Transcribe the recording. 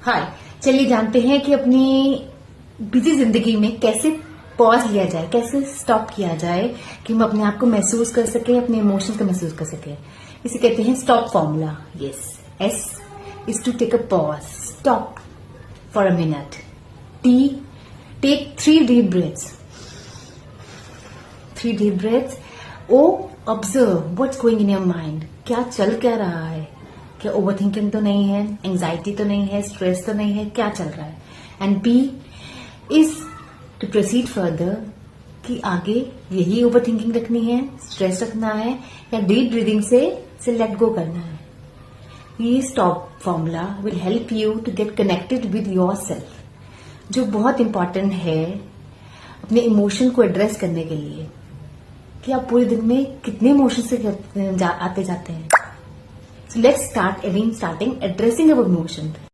हाय, चलिए जानते हैं कि अपनी बिजी जिंदगी में कैसे पॉज लिया जाए, कैसे स्टॉप किया जाए कि हम अपने आप को महसूस कर सके, अपने इमोशंस को महसूस कर सके। इसे कहते हैं stop formula. Yes, S is to take a pause, stop for a minute. T, take 3 deep breaths. 3 deep breaths. O, observe what's going in your mind. क्या चल क्या रहा है? क्या ओवर थिंकिंग तो नहीं है, एंजाइटी तो नहीं है, स्ट्रेस तो नहीं है, क्या चल रहा है? And B is to proceed further कि आगे यही ओवर थिंकिंग रखनी है, स्ट्रेस रखना है या डीप ब्रीदिंग से लेट गो करना है। ये stop formula will help you to get connected with yourself, जो बहुत इंपॉर्टेंट है अपने इमोशन को एड्रेस करने के लिए कि आप पूरे दिन में कितने इमोशन से आते जाते हैं। So let's start addressing our emotions.